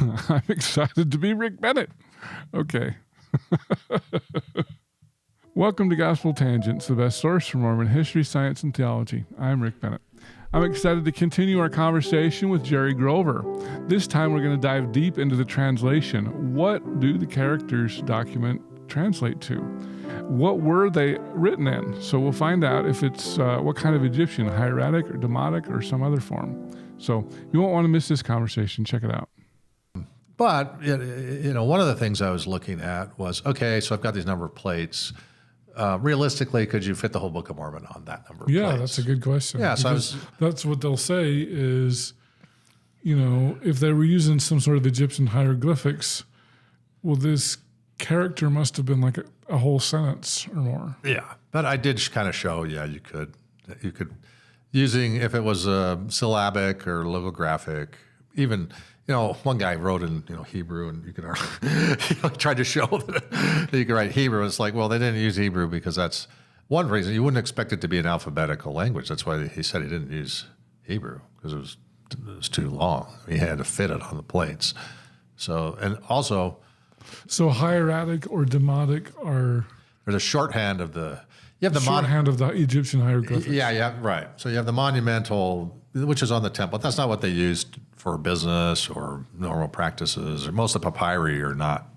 I'm excited to be Rick Bennett. Okay. Welcome to Gospel Tangents, the best source for Mormon history, science, and theology. I'm Rick Bennett. I'm excited to continue our conversation with Jerry Grover. This time we're going to dive deep into the translation. What do the Caracters document translate to? What were they written in? So we'll find out if it's what kind of Egyptian, hieratic or demotic or some other form. So you won't want to miss this conversation. Check it out. But, one of the things I was looking at was, okay, so I've got these number of plates. Realistically, could you fit the whole Book of Mormon on that number of plates? Yeah, that's a good question. Yeah, so that's what they'll say is, if they were using some sort of Egyptian hieroglyphics, well, this character must have been like a whole sentence or more. Yeah, but I did kind of show, you could using, if it was syllabic or logographic, even, one guy wrote in, Hebrew, and you could tried to show that you could write Hebrew. It's like, well, they didn't use Hebrew because that's one reason. You wouldn't expect it to be an alphabetical language. That's why he said he didn't use Hebrew, because it was too long. He had to fit it on the plates. So, and also... So hieratic or demotic are... They're the shorthand of the... You have the shorthand of the Egyptian hieroglyphics. Yeah, right. So you have the monumental, which is on the temple. That's not what they used for business or normal practices. Or most of the papyri are not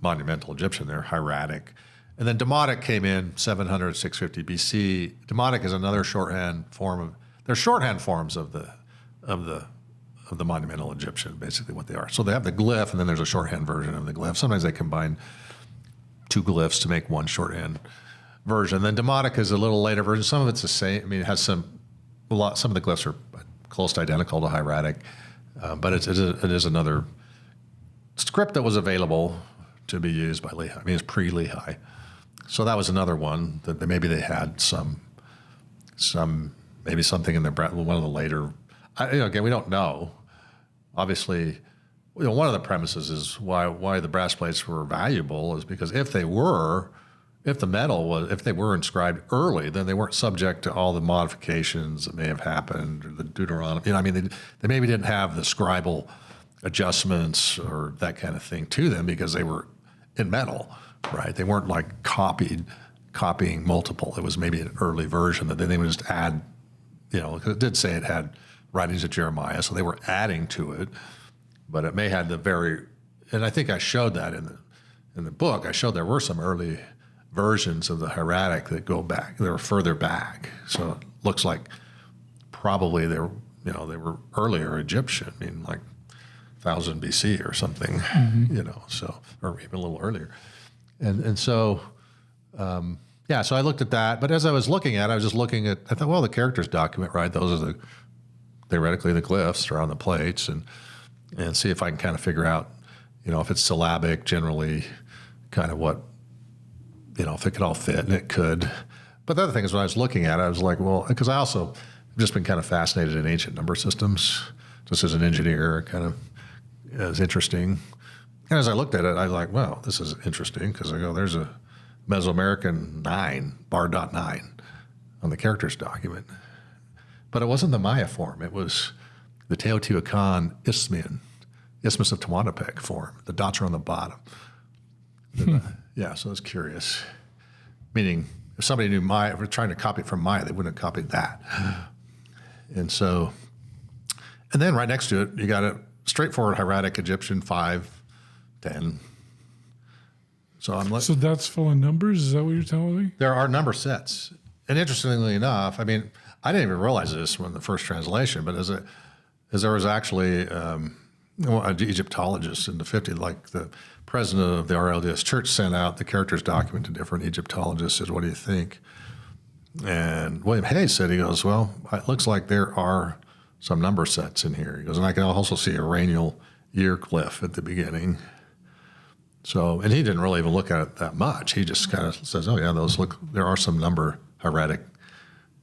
monumental Egyptian. They're hieratic. And then demotic came in 700, 650 BC. Demotic is another shorthand form of... They're shorthand forms of the monumental Egyptian, basically what they are. So they have the glyph, and then there's a shorthand version of the glyph. Sometimes they combine two glyphs to make one shorthand version. Then demotic is a little later version. Some of it's the same. I mean, it has some of the glyphs are close to identical to hieratic, but it is another script that was available to be used by Lehi. I mean, it's pre-Lehi. So that was another one that maybe they had maybe something in one of the later. Again, we don't know. Obviously, one of the premises is why the brass plates were valuable is because if they were inscribed early, then they weren't subject to all the modifications that may have happened, or the Deuteronomy. They maybe didn't have the scribal adjustments or that kind of thing to them because they were in metal, right? They weren't like copying multiple. It was maybe an early version that then they would just add, because it did say it had writings of Jeremiah, so they were adding to it. But it may have and I think I showed that in the book. I showed there were some early versions of the hieratic that go back. They were further back, so it looks like probably they were earlier Egyptian. I mean, like 1000 BC or something, so or even a little earlier. And so, so I looked at that. But as I was looking at it, I thought, well, the Caracters document, right? Those are theoretically the glyphs are on the plates, and see if I can kind of figure out, if it's syllabic, generally kind of what, if it could all fit, and it could. But the other thing is when I was looking at it, I was like, well, because I also have just been kind of fascinated in ancient number systems, just as an engineer, it was interesting. And as I looked at it, I was like, well, this is interesting, because I go, there's a Mesoamerican 9, bar dot 9 on the Caracters document. But it wasn't the Maya form. It was the Teotihuacan Isthmus of Tehuantepec form. The dots are on the bottom. Yeah, so it's curious. Meaning, if somebody knew Maya, if we're trying to copy it from Maya, they wouldn't have copied that. And then right next to it, you got a straightforward hieratic Egyptian 510. So that's full of numbers? Is that what you're telling me? There are number sets. And interestingly enough, I mean, I didn't even realize this when the first translation, but as there was actually an Egyptologist in the 50s, like the president of the RLDS Church sent out the Caracters document to different Egyptologists, said, what do you think? And William Hayes said, he goes, well, it looks like there are some number sets in here. He goes, and I can also see a Ranial year glyph at the beginning. So, and he didn't really even look at it that much. He just kind of says, oh yeah, there are some hieratic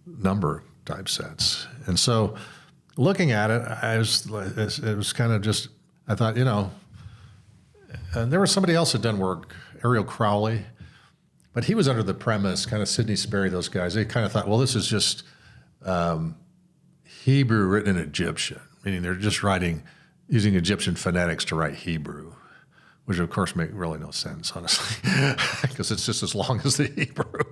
number type sets. And so looking at it, it was kind of just, I thought, and there was somebody else that done work, Ariel Crowley, but he was under the premise, kind of Sidney Sperry, those guys, they kind of thought, well, this is just Hebrew written in Egyptian, meaning they're just writing using Egyptian phonetics to write Hebrew, which of course make really no sense, honestly, because it's just as long as the Hebrew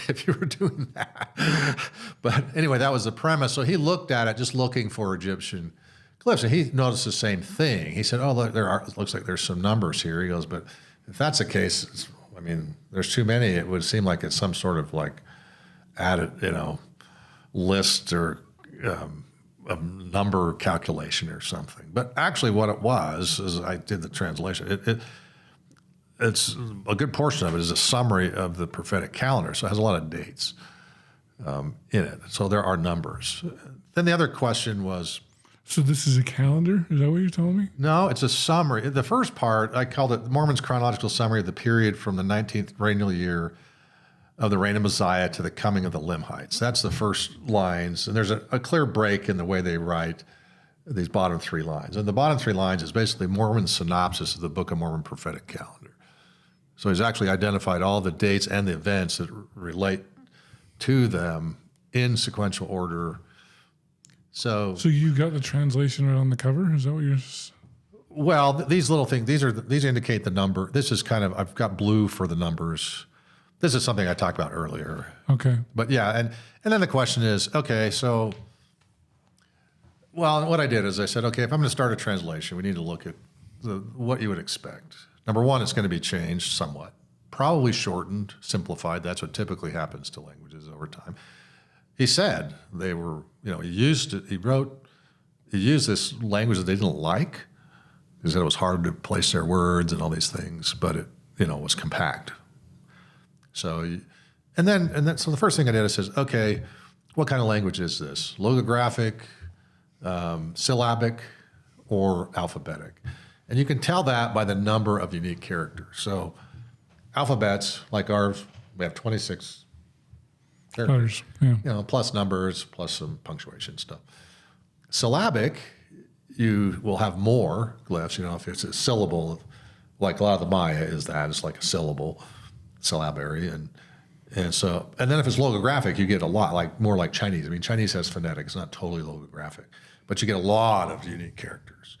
if you were doing that. But anyway, that was the premise. So he looked at it just looking for Egyptian glyphs, and he noticed the same thing. He said, oh, look, it looks like there's some numbers here. He goes, but if that's the case, I mean, there's too many. It would seem like it's some sort of like added, list or a number calculation or something. But actually what it was, as I did the translation, it's a good portion of it is a summary of the prophetic calendar. So it has a lot of dates in it. So there are numbers. Then the other question was... So this is a calendar? Is that what you're telling me? No, it's a summary. The first part, I called it Mormon's chronological summary of the period from the 19th regnal year of the reign of Messiah to the coming of the Limhites. That's the first lines. And there's a clear break in the way they write these bottom three lines. And the bottom three lines is basically Mormon's synopsis of the Book of Mormon prophetic calendar. So he's actually identified all the dates and the events that relate to them in sequential order. So you got the translation right on the cover? Is that what you're... Well, these little things, these indicate the number. This is kind of, I've got blue for the numbers. This is something I talked about earlier. Okay. But yeah, and then the question is, okay, so, well, what I did is I said, okay, if I'm going to start a translation, we need to look at what you would expect. Number one, it's going to be changed somewhat, probably shortened, simplified. That's what typically happens to languages over time. He said they were, he used this language that they didn't like. He said it was hard to place their words and all these things, but it, was compact. So, so the first thing I did is says, okay, what kind of language is this? Logographic, syllabic, or alphabetic? And you can tell that by the number of unique characters. So alphabets, like ours, we have 26 characters, yeah. Plus numbers, plus some punctuation stuff. Syllabic, you will have more glyphs, if it's a syllable, like a lot of the Maya is that, it's like a syllable, syllabary, and then if it's logographic, you get a lot, more like Chinese. I mean, Chinese has phonetic, it's not totally logographic, but you get a lot of unique characters.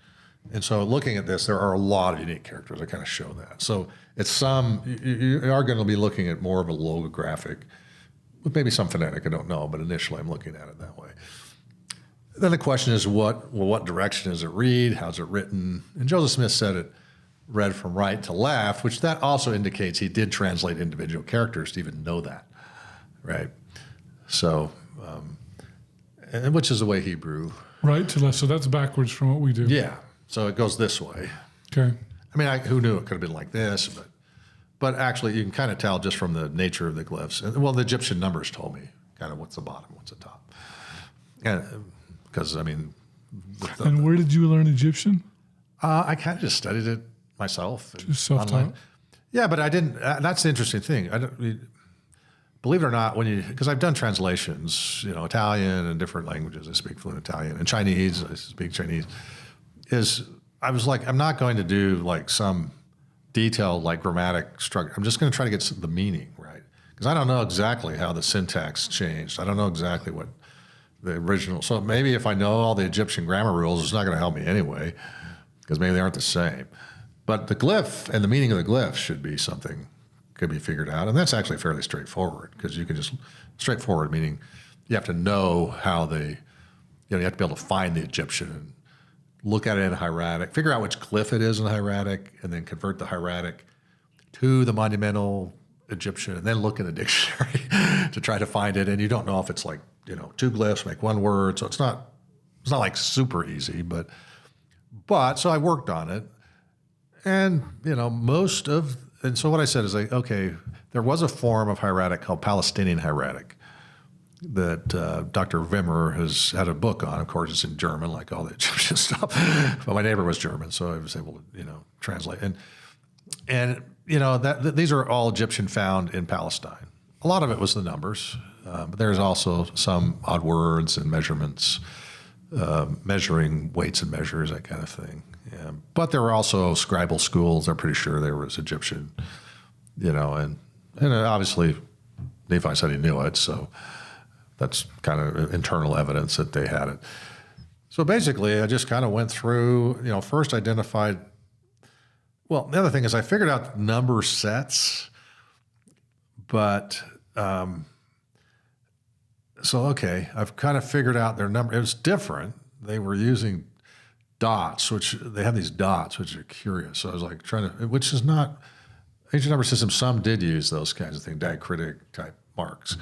And so looking at this, there are a lot of unique characters that kind of show that. So it's you are going to be looking at more of a logographic, with maybe some phonetic, I don't know, but initially I'm looking at it that way. Then the question is, what direction does it read? How's it written? And Joseph Smith said it read from right to left, which that also indicates he did translate individual characters to even know that, right? So, and which is the way Hebrew. Right to left, so that's backwards from what we do. Yeah, so it goes this way. Okay. I mean, who knew it could have been like this, but actually you can kind of tell just from the nature of the glyphs. And, well, the Egyptian numbers told me kind of what's the bottom, what's the top. And because, I mean... And where did you learn Egyptian? I kind of just studied it myself. Just self-taught? Online. Yeah, but I didn't... that's the interesting thing. Believe it or not, because I've done translations, Italian and different languages. I speak fluent Italian. And Chinese, I speak Chinese. I was like, I'm not going to do like some detailed grammatic structure. I'm just going to try to get the meaning right. Because I don't know exactly how the syntax changed. I don't know exactly what the original... So maybe if I know all the Egyptian grammar rules, it's not going to help me anyway, because maybe they aren't the same. But the glyph and the meaning of the glyph should be something could be figured out. And that's actually fairly straightforward, because you can just... Straightforward meaning you have to know how they... you have to be able to find the Egyptian and look at it in hieratic, figure out which glyph it is in hieratic, and then convert the hieratic to the monumental Egyptian, and then look in the dictionary to try to find it. And you don't know if it's like, two glyphs make one word. So it's not like super easy, but so I worked on it. And, and so what I said is okay, there was a form of hieratic called Palestinian hieratic that Dr. Wimmer has had a book on. Of course, it's in German, like all the Egyptian stuff. But my neighbor was German, so I was able to, translate. And these are all Egyptian found in Palestine. A lot of it was the numbers, but there's also some odd words and measurements, measuring weights and measures, that kind of thing. Yeah. But there were also scribal schools. I'm pretty sure there was Egyptian, and obviously Nephi said he knew it, so that's kind of internal evidence that they had it. So basically, I just kind of went through, first identified. Well, the other thing is I figured out number sets, but I've kind of figured out their number. It was different. They were using dots, which they have these dots, which are curious. So I was like which is not, ancient number systems, some did use those kinds of things, diacritic type marks.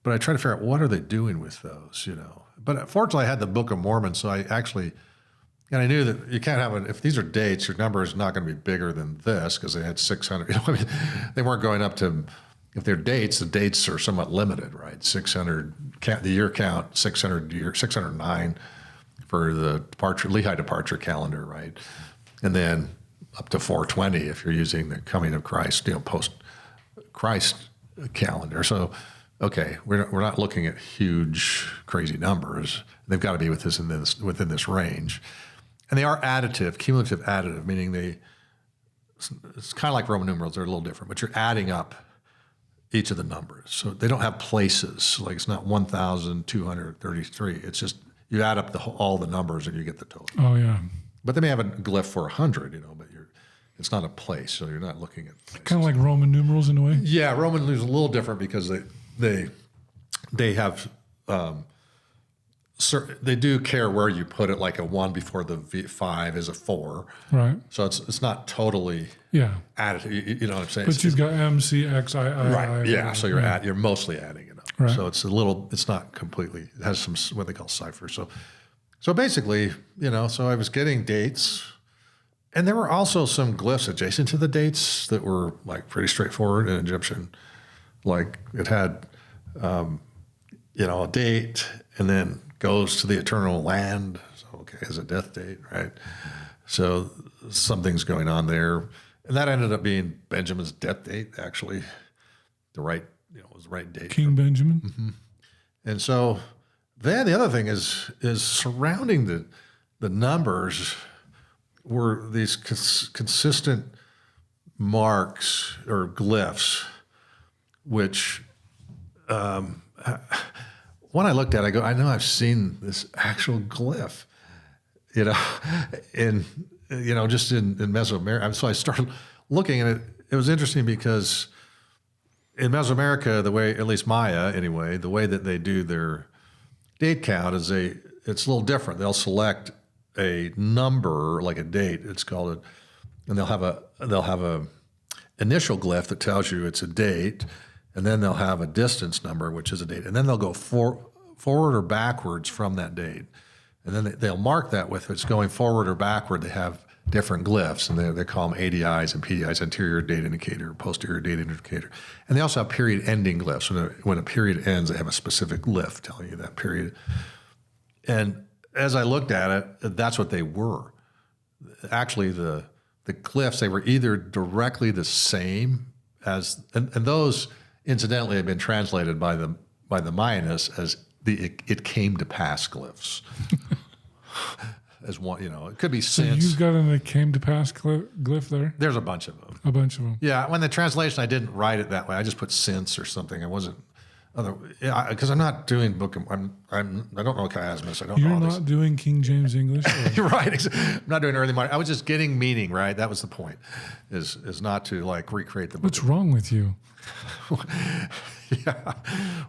But I tried to figure out what are they doing with those, But fortunately I had the Book of Mormon, so and I knew that you can't have if these are dates, your number is not going to be bigger than this because they had 600, they weren't going up to, if they're dates, the dates are somewhat limited, right? 600, the year count, 609 for the Lehi departure calendar, right? And then up to 420 if you're using the coming of Christ, post-Christ calendar. So, we're not looking at huge, crazy numbers. They've got to be within this range. And they are additive, cumulative additive, meaning it's kind of like Roman numerals. They're a little different, but you're adding up each of the numbers. So they don't have places. Like it's not 1,233. It's just you add up all the numbers and you get the total. Oh, yeah. But they may have a glyph for 100, but it's not a place, so you're not looking at places. Kind of like Roman numerals in a way? Yeah, Roman numerals are a little different because they have... they do care where you put it, like a 1 before the 5 is a 4. Right. So it's not totally additive. You know what I'm saying? But you've got M, C, X, I, right. Yeah. So you're mostly adding it up. Right. So it's not completely, it has some, what they call cipher. So basically, so I was getting dates, and there were also some glyphs adjacent to the dates that were like pretty straightforward in Egyptian. Like it had, a date and then goes to the eternal land. So, as a death date, right? So something's going on there. And that ended up being Benjamin's death date, actually. Was the right date. King Benjamin. Mm-hmm. And so then the other thing is surrounding the numbers were these consistent marks or glyphs, which when I looked at it, I go, I know I've seen this actual glyph, just in Mesoamerica. So I started looking at it. It was interesting because in Mesoamerica, the way, at least Maya anyway, the way that they do their date count is it's a little different. They'll select a number, like a date, it's called it, and they'll have a initial glyph that tells you it's a date, and then they'll have a distance number, which is a date, and then they'll go forward or backwards from that date, and then they'll mark that with it's going forward or backward. They have different glyphs, and they call them ADIs and PDIs, anterior date indicator, posterior date indicator, and they also have period ending glyphs. When a period ends, they have a specific glyph telling you that period. And as I looked at it, that's what they were. Actually, the glyphs, they were either directly the same as, and those incidentally have been translated by the Mayanists as it came to pass glyphs. As one, it could be since. So you've got an it came to pass glyph there? There's a bunch of them. A bunch of them. Yeah, when the translation, I didn't write it that way. I just put since or something. I wasn't, because I'm not doing book. I don't know chiasmus. I don't know all this. You're not doing King James English? You're right. I'm not doing early modern. I was just getting meaning, right? That was the point, is not to like recreate the book. What's wrong with you? Yeah.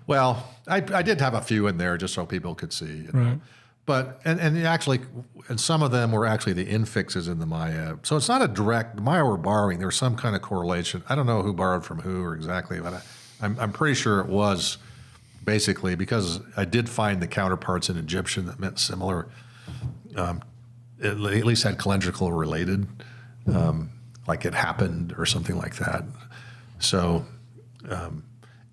Well, I did have a few in there just so people could see. Right. But, and some of them were actually the infixes in the Maya. So it's not a direct, the Maya were borrowing. There was some kind of correlation. I don't know who borrowed from who or exactly, but I'm pretty sure it was basically because I did find the counterparts in Egyptian that meant similar, at least had calendrical related, like it happened or something like that. So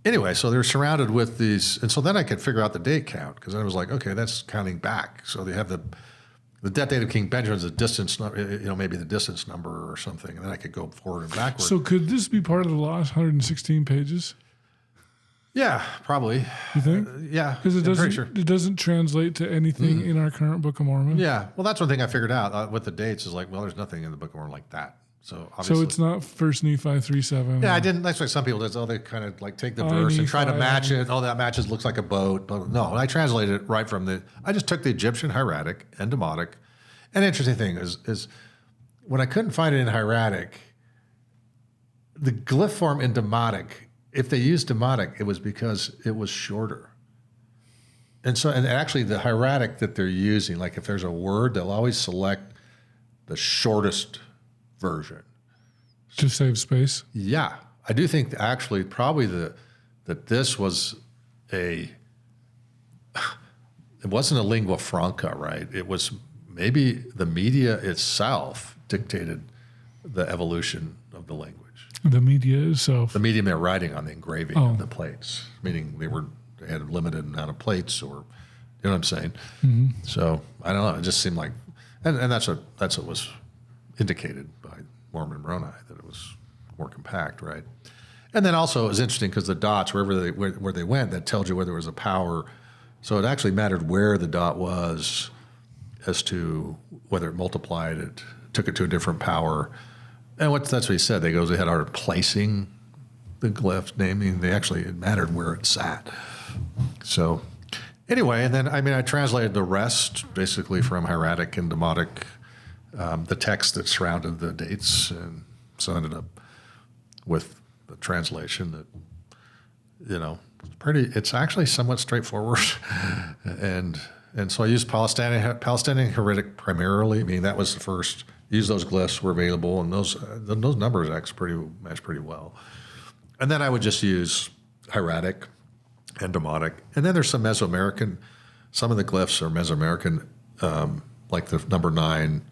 anyway, so they're surrounded with these, and so then I could figure out the date count because I was like, okay, that's counting back. So they have the death date of King Benjamin's a distance, maybe the distance number or something, and then I could go forward and backward. So could this be part of the last 116 pages? Yeah, probably. You think? Yeah, because it doesn't translate to anything in our current Book of Mormon. Yeah, well, that's one thing I figured out with the dates is like, well, there's nothing in the Book of Mormon like that. So So obviously, it's not First Nephi 3:7. yeah, I didn't. That's why some people do. Oh, they kind of like take the I verse and try to Nephi. match it. Oh, that matches, looks like a boat. But no, I translated it right from I just took the Egyptian hieratic and demotic. And the interesting thing is when I couldn't find it in hieratic, the glyph form in demotic, if they used demotic, it was because it was shorter. And so, and actually the hieratic that they're using, like if there's a word, they'll always select the shortest version. To save space. Yeah, I do think actually probably that this was it wasn't a lingua franca, right? It was maybe the media itself dictated the evolution of the language. The media itself. The medium they're writing on, the engraving of the plates, meaning they had a limited amount of plates, or you know what I'm saying. Mm-hmm. So I don't know. It just seemed like, and that's what was indicated by Mormon and Moroni, that it was more compact, right? And then also it was interesting because the dots, where they went, that tells you whether it was a power. So it actually mattered where the dot was as to whether it multiplied it, took it to a different power. And that's what he said. They had our placing the glyphs, naming. It mattered where it sat. So anyway, and then I translated the rest basically from hieratic and demotic, the text that surrounded the dates, and so I ended up with the translation that, it's actually somewhat straightforward, and so I used Palestinian hieratic primarily. That was the first. Use those glyphs were available, and those numbers actually match pretty well. And then I would just use hieratic and demotic. And then there's some Mesoamerican. Some of the glyphs are Mesoamerican, like the number 9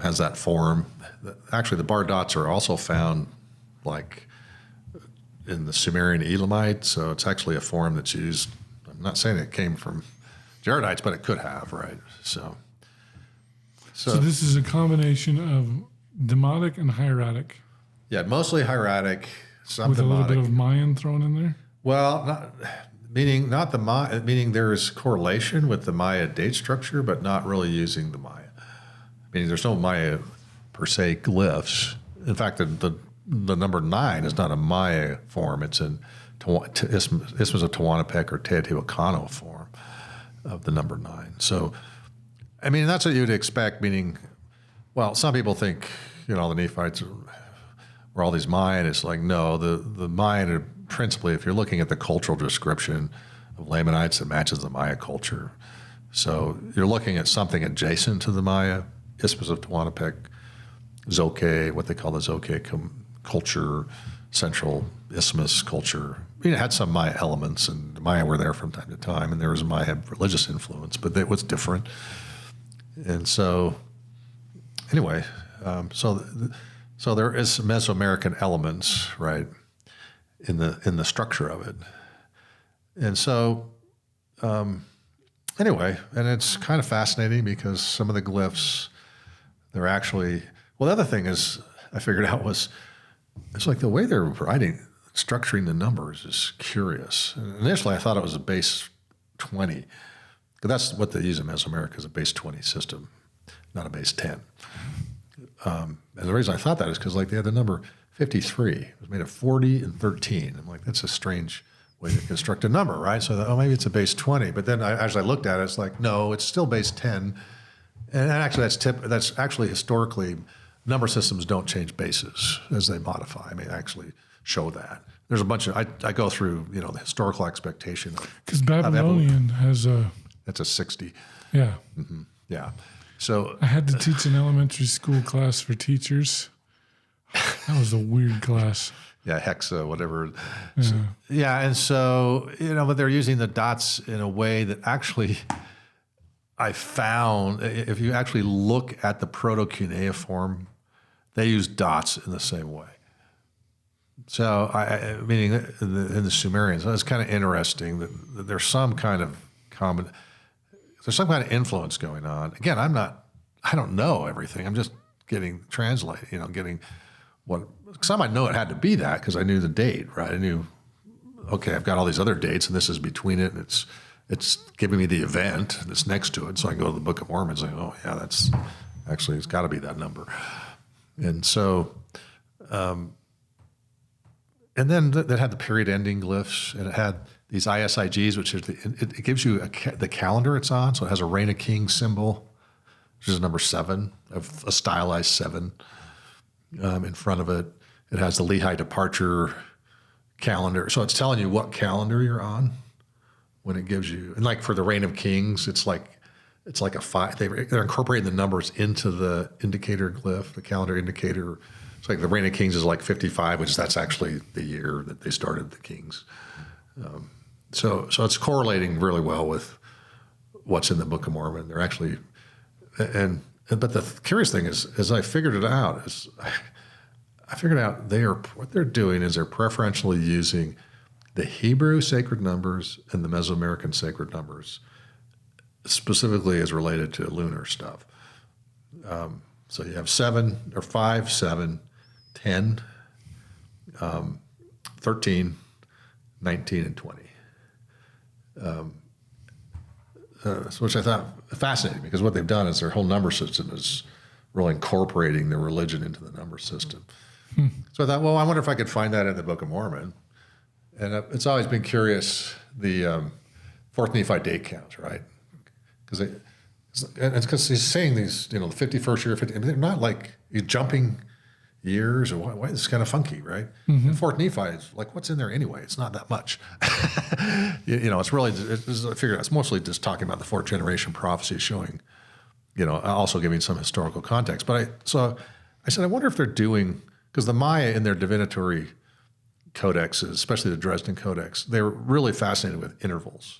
has that form. Actually, the bar dots are also found like in the Sumerian Elamite, so it's actually a form that's used. I'm not saying it came from Jaredites, but it could have, right? So this is a combination of demotic and hieratic. Yeah, mostly hieratic, some with demotic. A little bit of Mayan thrown in there. Well, meaning there is correlation with the Maya date structure, but not really using the Maya. Meaning there's no Maya per se glyphs. In fact, the number 9 is not a Maya form. It's in Isthmus of Tehuantepec or Teotihuacano form of the number 9. So, that's what you'd expect, meaning, well, some people think, the Nephites were all these Mayan. It's like, no, the Mayan are principally, if you're looking at the cultural description of Lamanites, it matches the Maya culture. So you're looking at something adjacent to the Maya, Isthmus of Tehuantepec, Zoque, what they call the Zoque culture, Central Isthmus culture. It had some Maya elements, and the Maya were there from time to time, and there was Maya religious influence, but it was different. And so, anyway, so there is some Mesoamerican elements, right, in the structure of it. And so, anyway, and it's kind of fascinating because some of the glyphs, they're actually, well, the other thing is I figured out was, it's like the way they're structuring the numbers is curious. And initially, I thought it was a base 20. That's what they use in Mesoamerica, is a base 20 system, not a base 10. And the reason I thought that is because they had the number 53. It was made of 40 and 13. I'm like, that's a strange way to construct a number, right? So I thought, maybe it's a base 20. But then as I looked at it, it's like, no, it's still base 10. And actually, that's actually historically, number systems don't change bases as they modify. Actually show that. There's a bunch of, I go through, the historical expectation. Because Babylonian has a... That's a 60. Yeah. Mm-hmm. Yeah. So I had to teach an elementary school class for teachers. That was a weird class. Yeah, hexa, whatever. Yeah. So, and so, but they're using the dots in a way that actually I found, if you actually look at the proto-cuneiform, they use dots in the same way. So, meaning in the Sumerians, so it's kind of interesting that there's some kind of there's some kind of influence going on. Again, I don't know everything. I'm just getting some I know it had to be that because I knew the date, right? I knew, okay, I've got all these other dates and this is between it, and it's giving me the event that's next to it. So I go to the Book of Mormon and say, oh yeah, that's actually, it's got to be that number. And so, and then that had the period ending glyphs, and it had these ISIGs, which is it gives you the calendar it's on. So it has a reign of kings symbol, which is number 7, of a stylized 7 in front of it. It has the Lehi departure calendar. So it's telling you what calendar you're on when it gives you, and like for the reign of kings, it's like a 5. They're incorporating the numbers into the indicator glyph, the calendar indicator. It's like the reign of kings is like 55, which that's actually the year that they started the kings. So it's correlating really well with what's in the Book of Mormon. They're actually, but the curious thing is, as I figured it out, I figured out what they're doing is they're preferentially using the Hebrew sacred numbers and the Mesoamerican sacred numbers, specifically as related to lunar stuff. So you have 7 or 5, 7, 10, 13, 19, and 20. Which I thought fascinating, because what they've done is their whole number system is really incorporating their religion into the number system. So I thought, well, I wonder if I could find that in the Book of Mormon. And it's always been curious, the 4th Nephi date count, right? Because it's because he's saying these, the 51st year, 50, I mean, they're not like he's jumping years, or why it's kind of funky, right? Mm-hmm. And 4th Nephi is like, what's in there anyway? It's not that much. It's really, I figured it's mostly just talking about the 4th generation prophecy, showing, also giving some historical context. But I said, I wonder if they're doing, because the Maya in their divinatory codexes, especially the Dresden Codex, they were really fascinated with intervals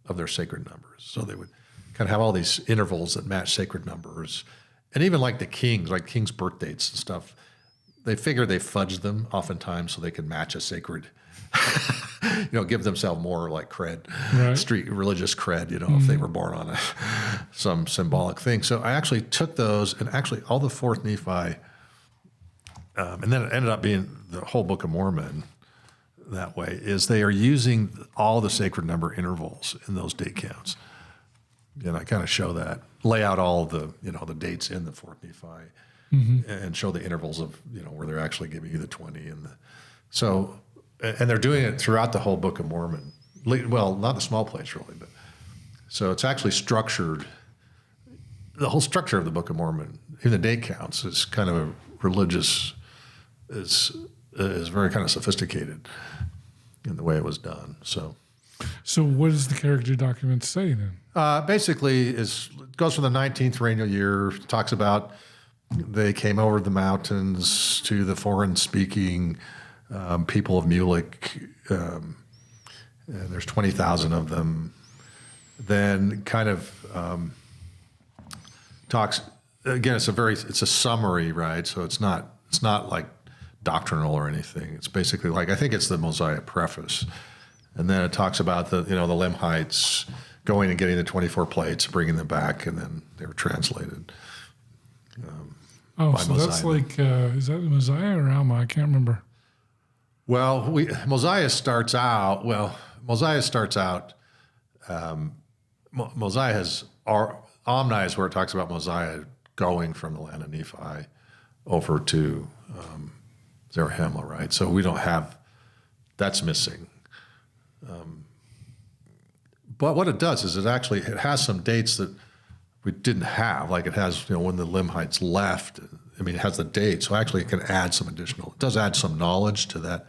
of their sacred numbers. So they would kind of have all these intervals that match sacred numbers. And even like the kings, like kings' birth dates and stuff, they figure they fudge them oftentimes so they can match a sacred, give themselves more like cred, right. Street religious cred, if they were born on some symbolic thing. So I actually took those, and actually all the 4th Nephi, and then it ended up being the whole Book of Mormon that way, is they are using all the sacred number intervals in those date counts. And I kind of show that, lay out all the, the dates in the 4th Nephi, and show the intervals of, where they're actually giving you the 20 and and they're doing it throughout the whole Book of Mormon. Well, not the small plates really, but so it's actually structured. The whole structure of the Book of Mormon, even the date counts, is kind of a religious, is very kind of sophisticated in the way it was done. So what does the character document say then? Basically, it goes from the 19th regnal year, talks about they came over the mountains to the foreign-speaking people of Mulek, and there's 20,000 of them. Then kind of talks, again, it's a summary, right? So it's not like doctrinal or anything. It's basically like, I think it's the Mosiah preface. And then it talks about the Lemhites going and getting the 24 plates, bringing them back, and then they were translated. So Mosiah. That's like, is that Mosiah or Alma? I can't remember. Well, Mosiah starts out, Mosiah has, Omni is where it talks about Mosiah going from the land of Nephi over to Zarahemla, right? So we don't have, that's missing. But what it does is it has some dates that we didn't have, like it has, when the Lemhites left. I mean, it has the date, so actually it can add some additional. It does add some knowledge to that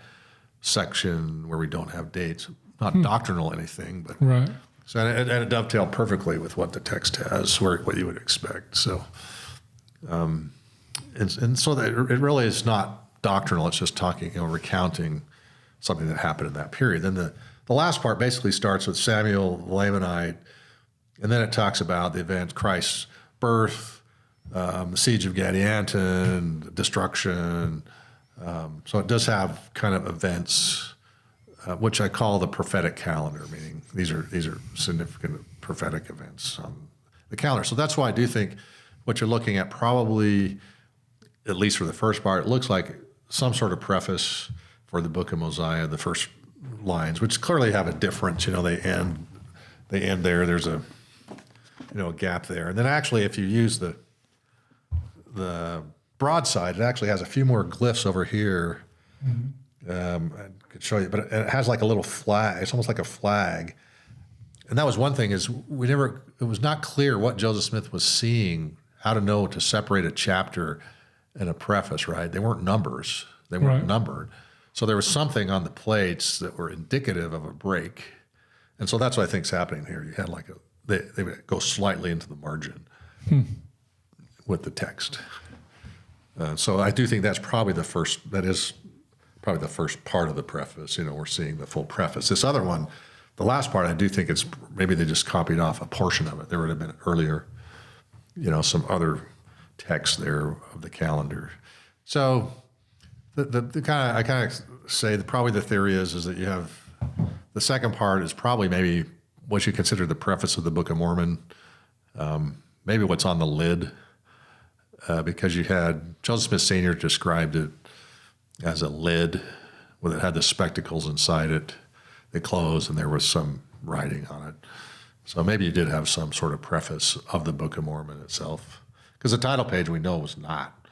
section where we don't have dates, not doctrinal anything, but right. So and it dovetailed perfectly with what the text has, what you would expect. So, and so that it really is not doctrinal. It's just talking, recounting something that happened in that period. Then the last part basically starts with Samuel the Lamanite, and then it talks about the event, Christ's birth, the siege of Gadianton, destruction. So it does have kind of events, which I call the prophetic calendar, meaning these are significant prophetic events on the calendar. So that's why I do think what you're looking at probably, at least for the first part, it looks like some sort of preface for the Book of Mosiah, the first lines, which clearly have a difference. They end there. There's a gap there, and then actually, if you use the broadside, it actually has a few more glyphs over here. I could show you, but it has like a little flag. It's almost like a flag. And that was one thing is it was not clear what Joseph Smith was seeing, how to know to separate a chapter and a preface, right? They weren't numbers. They weren't numbered. So there was something on the plates that were indicative of a break. And so that's what I think is happening here. You had like they would go slightly into the margin with the text. So I do think that is probably the first part of the preface. We're seeing the full preface. This other one, the last part, I do think it's maybe they just copied off a portion of it. There would have been earlier, some other text there of the calendar. So I kind of say that probably the theory is that you have the second part is probably maybe what you consider the preface of the Book of Mormon, maybe what's on the lid, because you had Joseph Smith Sr. described it as a lid where it had the spectacles inside it. They closed and there was some writing on it. So maybe you did have some sort of preface of the Book of Mormon itself. Because the title page we know was not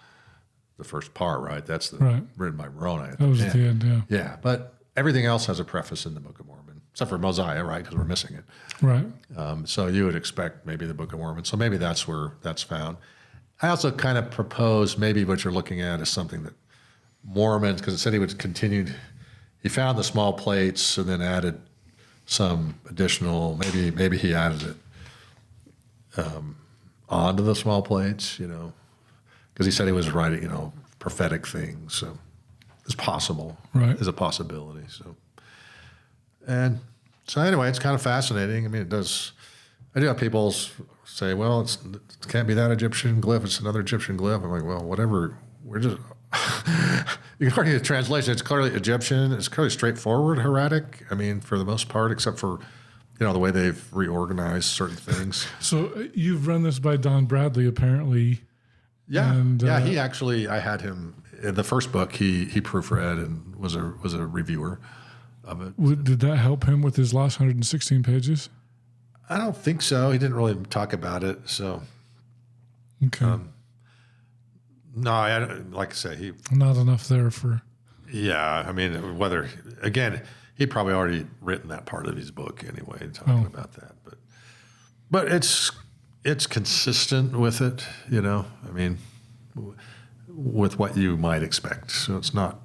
the first part, right? That's written by Moroni. That was at the end, yeah. Yeah, but everything else has a preface in the Book of Mormon, except for Mosiah, right? Because we're missing it. Right. So you would expect maybe the Book of Mormon. So maybe that's where that's found. I also kind of propose maybe what you're looking at is something that Mormons, because it said he would continue, he found the small plates and then added some additional, maybe he added it onto the small plates, because he said he was writing, prophetic things. So it's possible, right? Is a possibility. So anyway, it's kind of fascinating. I mean, I do have people say, well, it can't be that Egyptian glyph. It's another Egyptian glyph. I'm like, well, whatever. We're just, you can argue the translation. It's clearly Egyptian. It's clearly straightforward hieratic. I mean, for the most part, except for, the way they've reorganized certain things. So you've run this by Don Bradley, apparently. Yeah. And, he actually, I had him in the first book. He proofread and was a reviewer of it. Did that help him with his last 116 pages? I don't think so. He didn't really talk about it. So, okay. No, like I say, he not enough there for. Yeah, I mean, he'd probably already written that part of his book anyway, talking about that. But it's consistent with it, I mean, with what you might expect. So it's not.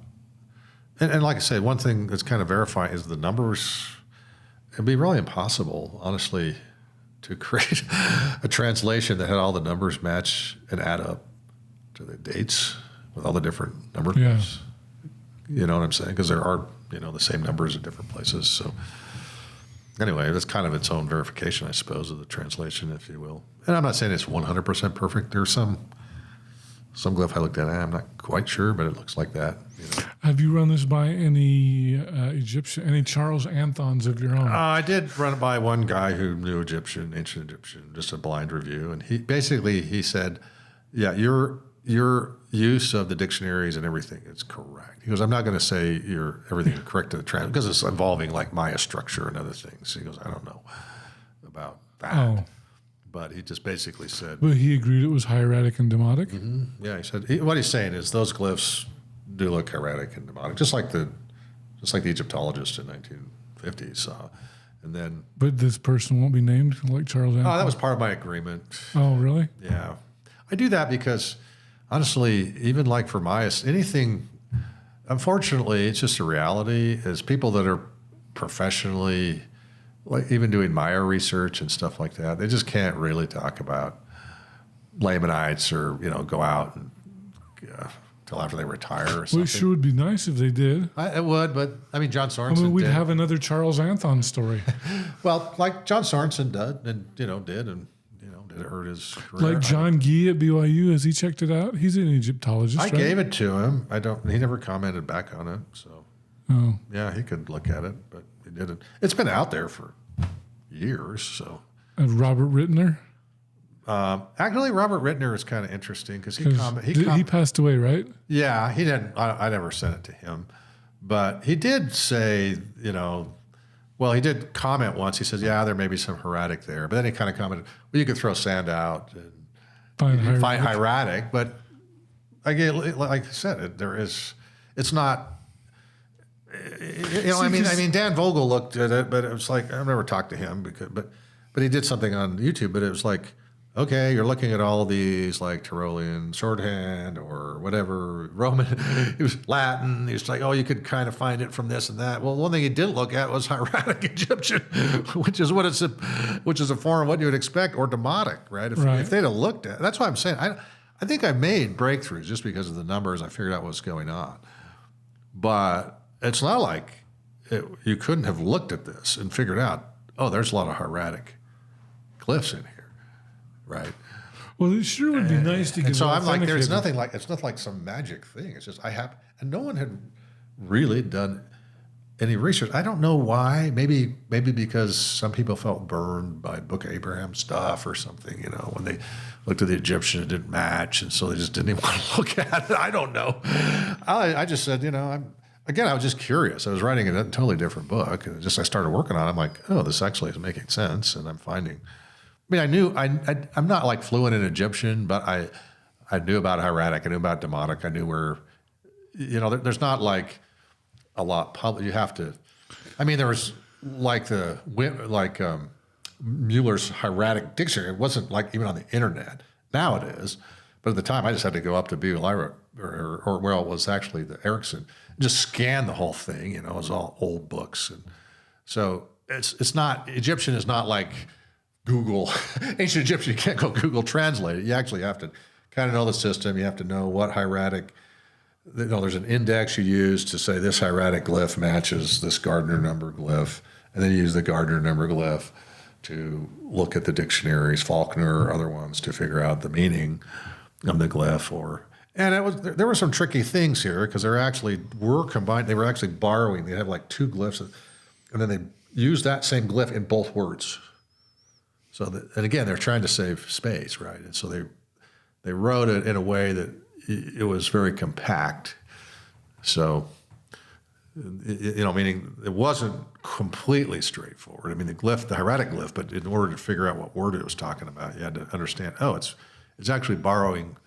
And like I said, one thing that's kind of verifying is the numbers. It'd be really impossible, honestly, to create a translation that had all the numbers match and add up to the dates with all the different number groups. You know what I'm saying? Because there are, the same numbers in different places. So anyway, that's kind of its own verification, I suppose, of the translation, if you will. And I'm not saying it's 100% perfect. There's some glyph I looked at, I'm not quite sure, but it looks like that. Have you run this by any any Charles Anthons of your own? I did run it by one guy who knew Egyptian, ancient Egyptian, just a blind review. And he said, yeah, your use of the dictionaries and everything is correct. He goes, I'm not going to say everything is correct to the trans because it's involving like Maya structure and other things. He goes, I don't know about that. Oh. But he just basically said. But he agreed it was hieratic and demotic? Mm-hmm. Yeah, he said, what he's saying is those glyphs do look hieratic and demotic, just like the Egyptologists in 1950s saw. And then. But this person won't be named like Charles Anthony? Oh, that was part of my agreement. Oh, really? Yeah. I do that because, honestly, even like for Maya, anything, unfortunately, it's just a reality, is people that are professionally, like even doing Maya research and stuff like that, they just can't really talk about Lamanites or, go out and till after they retire or something. Well, it sure would be nice if they did. It would, but I mean, John Sorensen we'd did. have another Charles Anthon story. Well, like John Sorensen did, and did it hurt his career? Like John Gee at BYU, has he checked it out? He's an Egyptologist. I gave it to him. He never commented back on it. So, yeah, he could look at it, but he didn't. It's been out there for years. So, Robert Rittner. Actually, Robert Rittner is kind of interesting because he passed away, right? Yeah, he didn't. I never sent it to him, but he did say, well, he did comment once. He says, yeah, there may be some hieratic there. But then he kind of commented, well, you could throw sand out and find hieratic. But like I said, it's not. I mean, Dan Vogel looked at it, but it was like I've never talked to him but he did something on YouTube. But it was like, okay, you're looking at all of these like Tyrolean shorthand or whatever Roman, it was Latin. He was like, oh, you could kind of find it from this and that. Well, one thing he didn't look at was hieratic Egyptian, which is a form of what you would expect, or demotic, right? If they'd have looked at, that's why I'm saying I think I made breakthroughs just because of the numbers. I figured out what's going on, but it's not like you couldn't have looked at this and figured out, oh, there's a lot of hieratic glyphs in here, right? Well, it sure would be nice to get. And so I'm like, it's not like some magic thing. It's just and no one had really done any research. I don't know why. Maybe because some people felt burned by Book of Abraham stuff or something. When they looked at the Egyptian, it didn't match, and so they just didn't even want to look at it. I don't know. I just said, I was just curious. I was writing a totally different book, and I started working on it. I'm like, oh, this actually is making sense, and I'm finding. I mean, I'm not like fluent in Egyptian, but I knew about hieratic. I knew about demotic. I knew where, there's not like a lot public. You have to. I mean, there was like Mueller's hieratic dictionary. It wasn't like even on the internet. Now it is, but at the time I just had to go up to Beaver or where it was actually the Erickson. Just scan the whole thing, it was all old books. And so it's not, Egyptian is not like Google. Ancient Egyptian, you can't go Google translate it. You actually have to kind of know the system. You have to know what hieratic, there's an index you use to say this hieratic glyph matches this Gardner number glyph. And then you use the Gardner number glyph to look at the dictionaries, Faulkner or other ones, to figure out the meaning of the glyph. And there were some tricky things here because were combined. They were actually borrowing. They have like two glyphs, and then they used that same glyph in both words. And again, they're trying to save space, right? And so they wrote it in a way that it was very compact. So, meaning it wasn't completely straightforward. I mean, the hieratic glyph, but in order to figure out what word it was talking about, you had to understand. Oh, it's actually borrowing.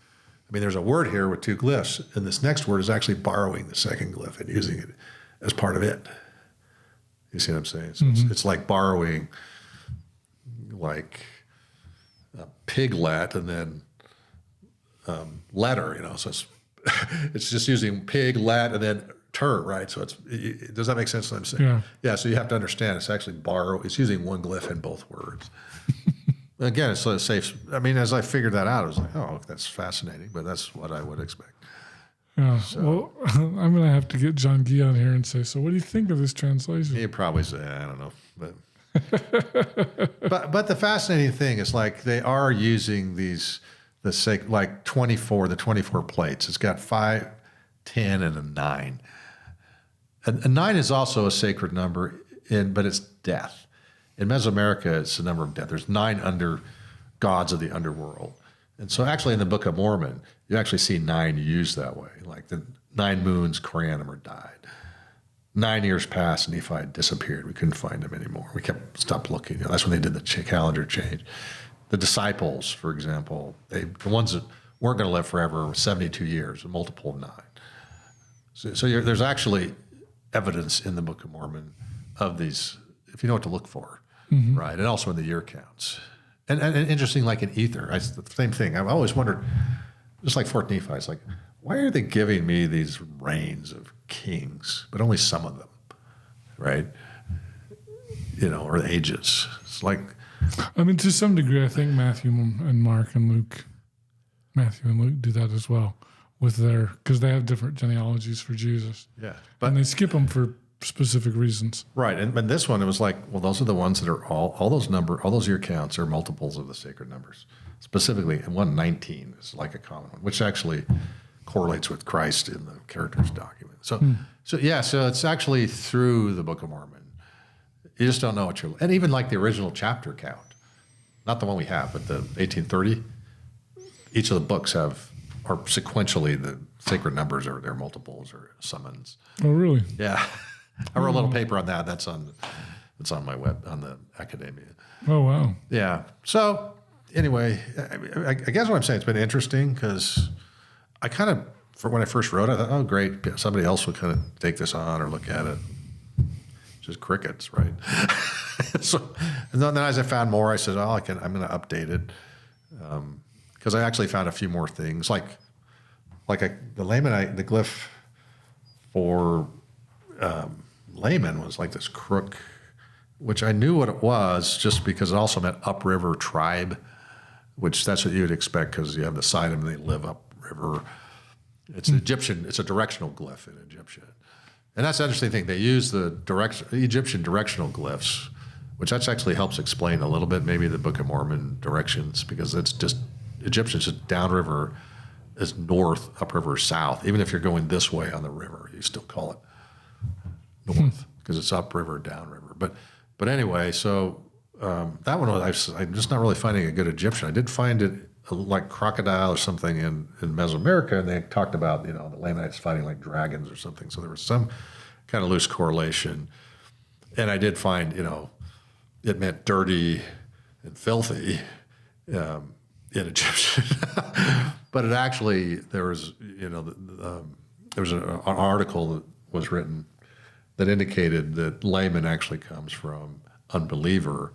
I mean, there's a word here with two glyphs, and this next word is actually borrowing the second glyph and using it as part of it. You see what I'm saying? So it's like borrowing like a piglet and then letter, So it's just using pig, let, and then right? So does that make sense what I'm saying? Yeah, so you have to understand it's actually it's using one glyph in both words. Again, it's sort of safe. I mean, as I figured that out, I was like, oh, that's fascinating, but that's what I would expect. Yeah. So, well, I'm going to have to get John Gee on here and say, so what do you think of this translation? He'd probably say, I don't know. But the fascinating thing is like they are using like 24 plates. It's got 5, 10, and a 9. A 9 is also a sacred number, but it's death. In Mesoamerica, it's the number of death. There's 9 under gods of the underworld. And so actually in the Book of Mormon, you actually see 9 used that way. Like the 9 moons, Corianumr died. 9 years passed, Nephi disappeared. We couldn't find him anymore. We stopped looking. That's when they did the calendar change. The disciples, for example, the ones that weren't going to live forever were 72 years, a multiple of 9. So there's actually evidence in the Book of Mormon of these, if you know what to look for. Right, and also in the year counts. And interesting, like in Ether, the same thing. I've always wondered, just like Fort Nephi, it's like, why are they giving me these reigns of kings, but only some of them, right? Or the ages. It's like... I mean, to some degree, I think Matthew and Mark and Luke do that as well because they have different genealogies for Jesus. Yeah. And they skip them for specific reasons. Right. And this one, it was like, well, those are the ones that are all those year counts are multiples of the sacred numbers. Specifically, and 119 is like a common one, which actually correlates with Christ in the Characters document. So it's actually through the Book of Mormon. You just don't know what you're, and even like the original chapter count, not the one we have, but the 1830, each of the books are sequentially the sacred numbers or their multiples or summons. Oh, really? Yeah. I wrote a little paper on that. That's on my web, on the Academia. Oh, wow. Yeah. So anyway, I guess what I'm saying, it's been interesting because I kind of, for when I first wrote it, I thought, oh, great, somebody else would kind of take this on or look at it. Just crickets, right? So, and then as I found more, I said, oh, I'm going to update it. Because I actually found a few more things, the laymanite, the glyph for layman was like this crook, which I knew what it was just because it also meant upriver tribe, which that's what you would expect because you have the side of them, they live upriver. It's Egyptian, it's a directional glyph in Egyptian. And that's the interesting thing. They use the Egyptian directional glyphs, which actually helps explain a little bit maybe the Book of Mormon directions, because it's just Egyptian, just downriver is north, upriver south. Even if you're going this way on the river, you still call it north because it's upriver, downriver. But anyway, so that one I'm just not really finding a good Egyptian. I did find it like crocodile or something in Mesoamerica, and they talked about the Lamanites fighting like dragons or something. So there was some kind of loose correlation, and I did find it meant dirty and filthy in Egyptian, but it actually there was an article that was written that indicated that layman actually comes from unbeliever.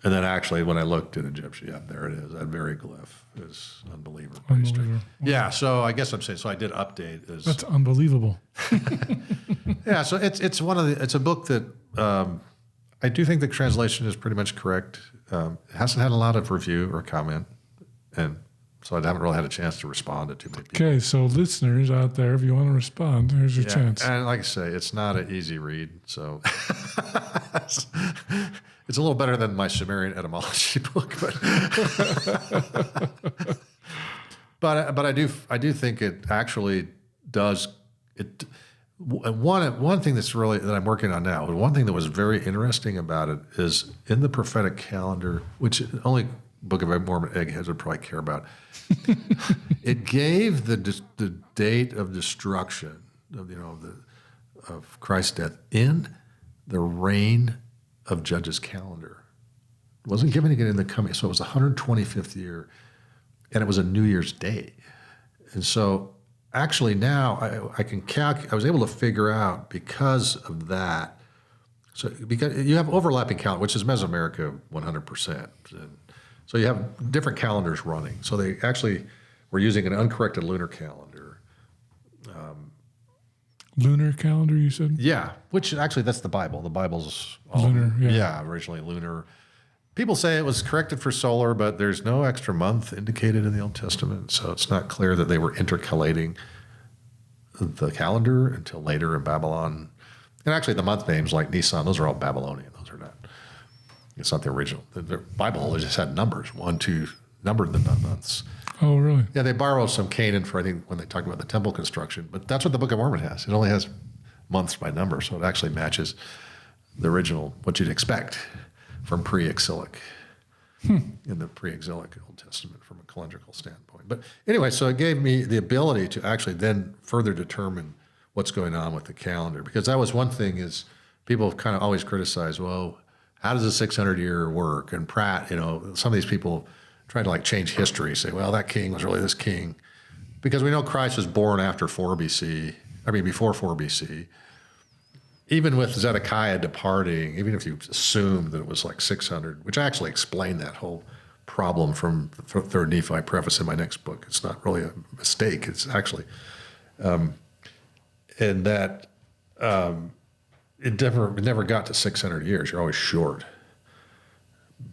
And then actually, when I looked at Egyptian, yeah, there it is. That very glyph is unbeliever. Unbeliever. Yeah, so I guess I'm saying, so I did update. That's unbelievable. Yeah, so it's a book that I do think the translation is pretty much correct. It hasn't had a lot of review or comment, and so I haven't really had a chance to respond to too many people. Okay, so listeners out there, if you want to respond, here's your chance. And like I say, it's not an easy read, so it's a little better than my Sumerian etymology book, but I do think it actually does it. One thing that I'm working on now, one thing that was very interesting about it is in the prophetic calendar, which only Book of Mormon eggheads would probably care about. It gave the date of destruction of Christ's death in the reign of Judges' calendar. It wasn't giving it in the coming, so it was the 125th year, and it was a New Year's Day. And so actually now I was able to figure out because of that. So because you have overlapping calendar, which is Mesoamerica 100%. And so you have different calendars running. So they actually were using an uncorrected lunar calendar. Lunar calendar, you said? Yeah, which actually that's the Bible. The Bible's lunar. Yeah, originally lunar. People say it was corrected for solar, but there's no extra month indicated in the Old Testament, so it's not clear that they were intercalating the calendar until later in Babylon. And actually the month names like Nisan, those are all Babylonian. Those are not. It's not the original. The Bible just had numbers, 1, 2, numbered the months. Oh, really? Yeah, they borrowed some Canaan for, I think, when they talk about the temple construction. But that's what the Book of Mormon has. It only has months by number, so it actually matches the original, what you'd expect from pre-exilic, in the pre-exilic Old Testament from a calendrical standpoint. But anyway, so it gave me the ability to actually then further determine what's going on with the calendar. Because that was one thing is people have kind of always criticized, well, how does a 600-year work? And Pratt, some of these people try to change history, say, well, that king was really this king. Because we know Christ was born after before 4 BC. Even with Zedekiah departing, even if you assume that it was 600, which I actually explained that whole problem from the Third Nephi preface in my next book. It's not really a mistake. It's actually, and that it never got to 600 years. You're always short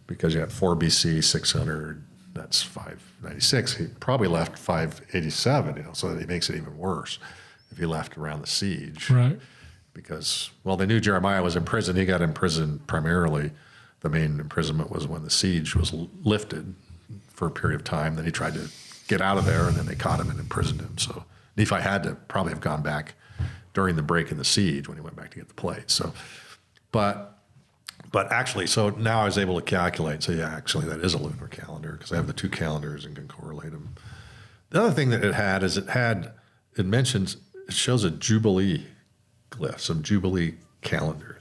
because you had 4 BC, 600, that's 596. He probably left 587, so that he makes it even worse if he left around the siege. Right. Because, they knew Jeremiah was in prison. He got imprisoned primarily. The main imprisonment was when the siege was lifted for a period of time. Then he tried to get out of there, and then they caught him and imprisoned him. So Nephi had to probably have gone back during the break in the siege when he went back to get the plate. So, but actually, so now I was able to calculate. So yeah, actually that is a lunar calendar because I have the two calendars and can correlate them. The other thing that it shows a Jubilee glyph, some Jubilee calendar,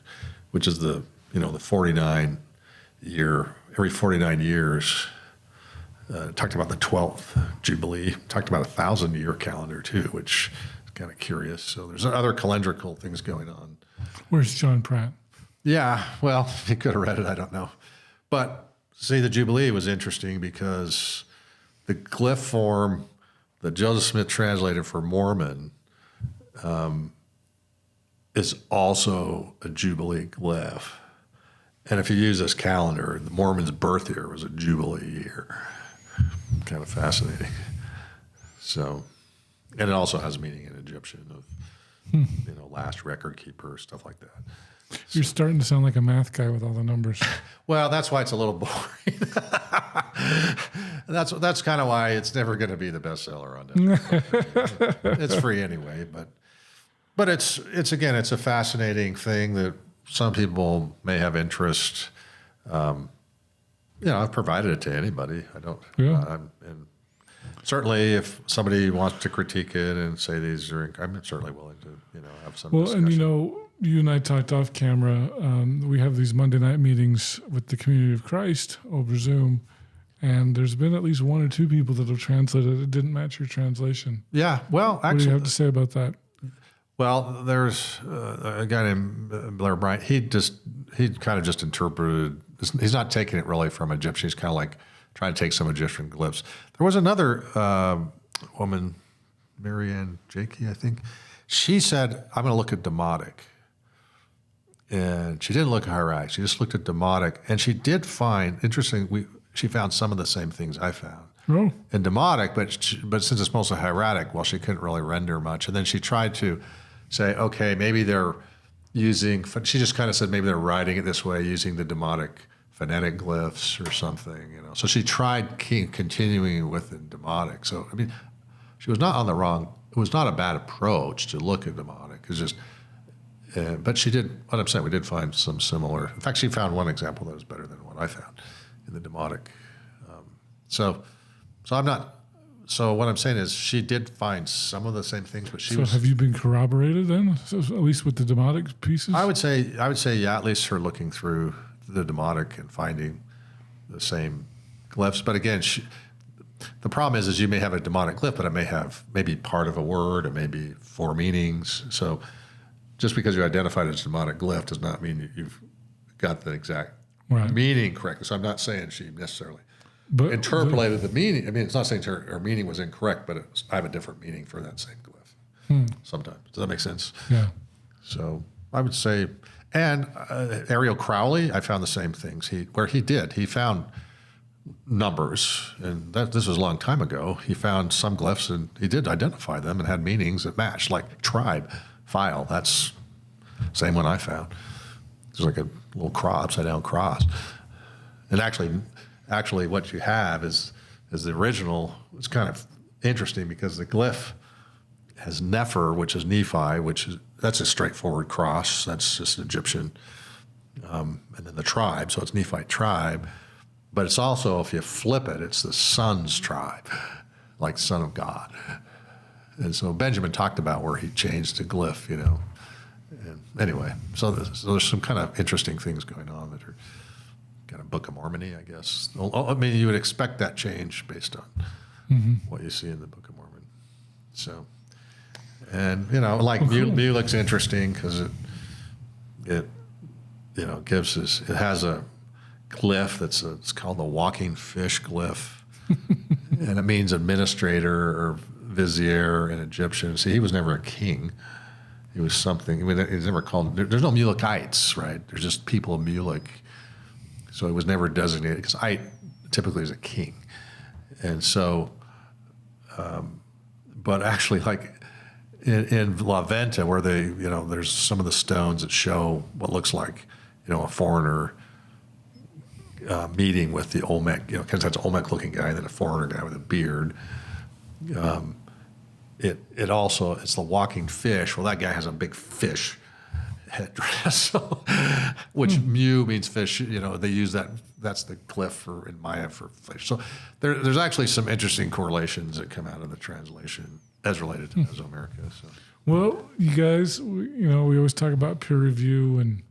which is the 49 year, every 49 years, talked about the 12th Jubilee, talked about 1,000-year calendar too, which is kind of curious. So there's other calendrical things going on. Where's John Pratt? Yeah, well, he could have read it, I don't know. But see, the Jubilee was interesting because the glyph form that Joseph Smith translated for Mormon is also a Jubilee glyph. And if you use this calendar, the Mormon's birth year was a Jubilee year. Kind of fascinating. So, and it also has meaning in Egyptian of, last record keeper, stuff like that. You're starting to sound like a math guy with all the numbers. Well, that's why it's a little boring. That's kind of why it's never going to be the bestseller on Netflix. It's free anyway, but it's again, it's a fascinating thing that some people may have interest. I've provided it to anybody. I don't. Yeah. And certainly, if somebody wants to critique it and say these are, I'm certainly willing to, have some discussion. And you and I talked off camera. We have these Monday night meetings with the Community of Christ over Zoom, and there's been at least one or two people that have translated it didn't match your translation. Yeah. Well, actually, what do you have to say about that? Well, there's a guy named Blair Bryant. He kind of just interpreted. He's not taking it really from Egyptian. He's kind of like trying to take some Egyptian glyphs. There was another woman, Marianne Jakey, I think. She said, "I'm going to look at demotic," and she didn't look at hieratic. She just looked at demotic, and she did find interesting. She found some of the same things I found. Oh. In demotic, but since it's mostly hieratic, well, she couldn't really render much. And then she tried to say, okay, maybe they're using, she just kind of said maybe they're writing it this way using the demotic phonetic glyphs or something, So she tried continuing with the demotic. So, I mean, she was not on the wrong, it was not a bad approach to look at demotic. It's just, but she did, what I'm saying, we did find some similar, in fact, she found one example that was better than what I found in the demotic. So what I'm saying is she did find some of the same things, but So have you been corroborated then, at least with the demotic pieces? I would say, yeah, at least her looking through the demotic and finding the same glyphs. But again, the problem is you may have a demotic glyph, but it may have maybe part of a word, or maybe four meanings. So just because you identified it as a demotic glyph does not mean you've got the exact meaning correct. So I'm not saying she necessarily interpolated the meaning. I mean, it's not saying her meaning was incorrect, but I have a different meaning for that same glyph sometimes. Does that make sense? Yeah. So I would say, and Ariel Crowley, I found the same things. He found numbers, and this was a long time ago. He found some glyphs, and he did identify them and had meanings that matched, like tribe, file. That's the same one I found. It's like a little cross, upside down cross. And actually what you have is the original. It's kind of interesting because the glyph has Nefer, which is Nephi, that's a straightforward cross. That's just Egyptian. And then the tribe, so it's Nephite tribe. But it's also, if you flip it, it's the son's tribe, like son of God. And so Benjamin talked about where he changed the glyph, And anyway, so there's some kind of interesting things going on that are kind of Book of Mormon-y, I guess. I mean, you would expect that change based on what you see in the Book of Mormon. So, and like Mulek's interesting because it gives us, it has a glyph it's called the walking fish glyph, and it means administrator or vizier in Egyptian. See, he was never a king. He was something. I mean, he's never called. There's no Mulekites, right? There's just people of Mulek. So it was never designated because I typically is a king, and so, but actually, like in La Venta, where there's some of the stones that show what looks like, a foreigner meeting with the Olmec, because that's an Olmec-looking guy, and then a foreigner guy with a beard. It also, it's the walking fish. Well, that guy has a big fish headdress, which mu means fish. They use that. That's the glyph in Maya for fish. So there's actually some interesting correlations that come out of the translation as related to Mesoamerica. So. Well, you guys, we always talk about peer review, and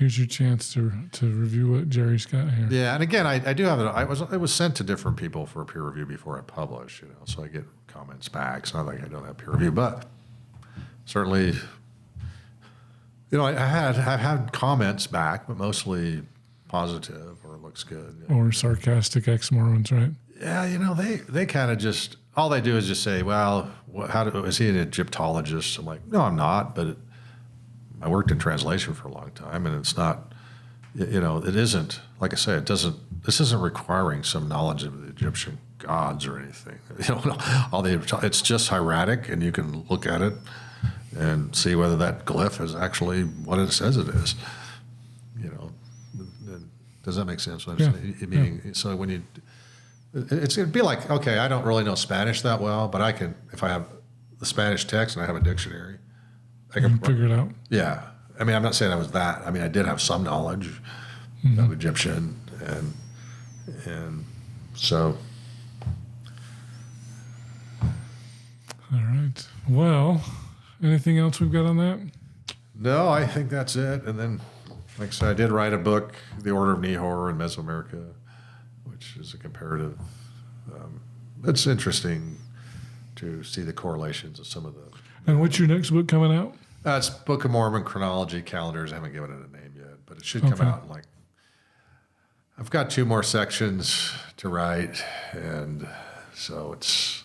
Here's your chance to review what Jerry's got here. Yeah, and again, I do have it. It was sent to different people for peer review before I publish. So I get comments back. It's not like I don't have peer review, but certainly, I've had comments back, but mostly positive or it looks good. Or sarcastic ex-Mormons, right? Yeah, they kind of just, all they do is just say, well, is he an Egyptologist? I'm like, no, I'm not, but I worked in translation for a long time, and it's not, it isn't, like I say, this isn't requiring some knowledge of the Egyptian gods or anything. It's just hieratic, and you can look at it and see whether that glyph is actually what it says it is. Does that make sense? So when it'd be like, okay, I don't really know Spanish that well, but I can, if I have the Spanish text and I have a dictionary, I can figure it out. Yeah. I mean, I'm not saying I was that. I mean, I did have some knowledge of Egyptian, and so. All right. Well, anything else we've got on that? No, I think that's it. And then, like I said, I did write a book, The Order of Nehor in Mesoamerica, which is a comparative. It's interesting to see the correlations of some of the. And what's your next book coming out? It's Book of Mormon, Chronology, Calendars. I haven't given it a name yet, but it should come out in I've got 2 more sections to write, and so it's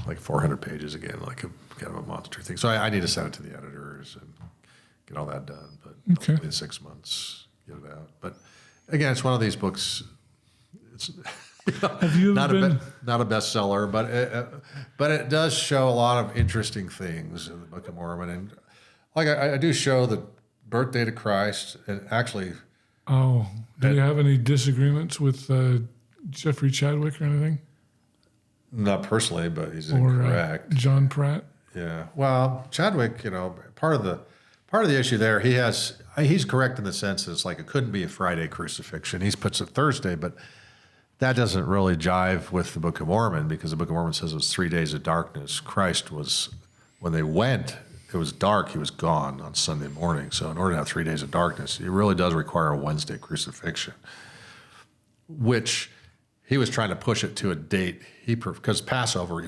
like 400 pages again, like kind of a monster thing. So I need to send it to the editors and get all that done, but hopefully in 6 months, get it out. But again, it's one of these books, it's Have you not a bestseller, but it does show a lot of interesting things in the Book of Mormon, and like I do show the birth date of Christ, and actually. Oh, do you have any disagreements with Jeffrey Chadwick or anything? Not personally, but he's incorrect. John Pratt. Yeah. Well, Chadwick, part of the issue there, he's correct in the sense that it's like it couldn't be a Friday crucifixion. He puts it Thursday, but that doesn't really jive with the Book of Mormon, because the Book of Mormon says it was 3 days of darkness. Christ was, when they went, it was dark, he was gone on Sunday morning. So in order to have 3 days of darkness, it really does require a Wednesday crucifixion, which he was trying to push it to a date. Because Passover,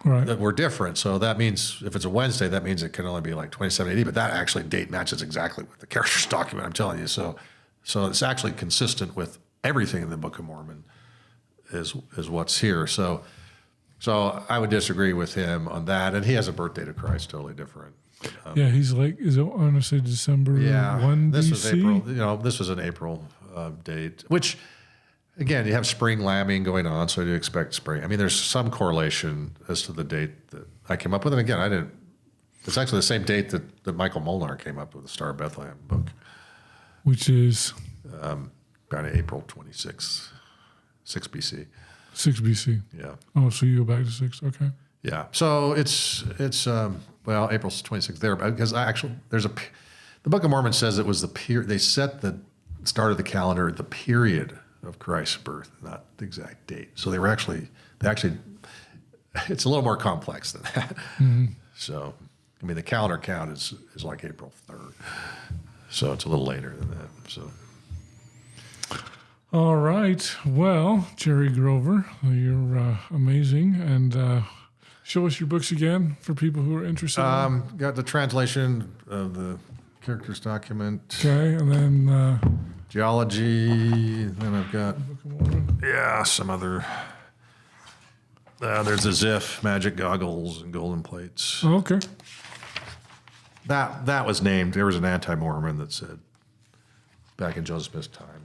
we're different. So that means if it's a Wednesday, that means it can only be like 2780, but that actually date matches exactly with the Characters document, I'm telling you. So it's actually consistent with everything in the Book of Mormon is what's here. So I would disagree with him on that. And he has a birth date of Christ totally different. He's like, I want to say December 1 this BC? was April. This was an April date, which, again, you have spring lambing going on, so you expect spring. I mean, there's some correlation as to the date that I came up with. And again, it's actually the same date that Michael Molnar came up with the Star of Bethlehem book. Which is? About April 26th, 6 BC. 6 BC. Yeah. Oh, so you go back to 6. Okay. Yeah. So it's April 26th there, because the Book of Mormon says it was they set the start of the calendar at the period of Christ's birth, not the exact date. So they actually, it's a little more complex than that. Mm-hmm. So, I mean, the calendar count is like April 3rd. So it's a little later than that. So. All right. Well, Jerry Grover, you're amazing. And show us your books again for people who are interested. Got the translation of the Characters document. Okay, and then Geology. And then I've got some other. There's the Ziff, magic goggles, and golden plates. Oh, okay. That was named. There was an anti-Mormon that said back in Joseph Smith's time.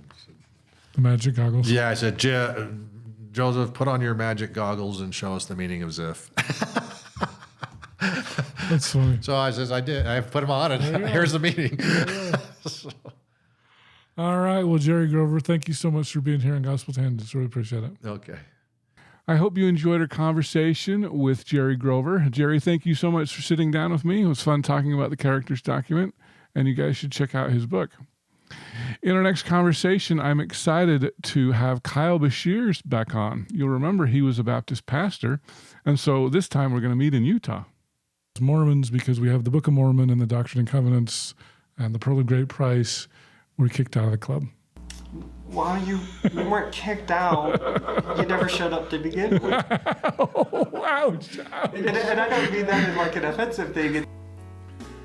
The magic goggles? Yeah, I said, Joseph, put on your magic goggles and show us the meaning of Ziff. That's funny. So I says, I did. I put them on, and here's the meaning. All right. Well, Jerry Grover, thank you so much for being here on Gospel Tangents. Really appreciate it. Okay. I hope you enjoyed our conversation with Jerry Grover. Jerry, thank you so much for sitting down with me. It was fun talking about the Characters document, and you guys should check out his book. In our next conversation, I'm excited to have Kyle Bashirs back on. You'll remember he was a Baptist pastor, and so this time we're going to meet in Utah. Mormons, because we have the Book of Mormon and the Doctrine and Covenants And the Pearl of Great Price were kicked out of the club. Well, you weren't kicked out. You never showed up to begin with. Oh, ouch, ouch. And I don't mean that in like an offensive thing.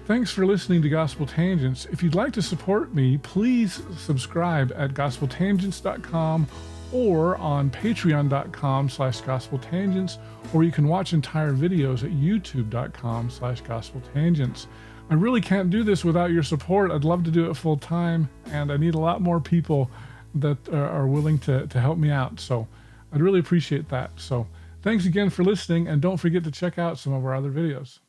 Thanks for listening to Gospel Tangents. If you'd like to support me, please subscribe at gospeltangents.com or on patreon.com/gospeltangents, or you can watch entire videos at youtube.com/gospeltangents. I really can't do this without your support. I'd love to do it full time, and I need a lot more people that are willing to help me out. So I'd really appreciate that. So thanks again for listening, and don't forget to check out some of our other videos.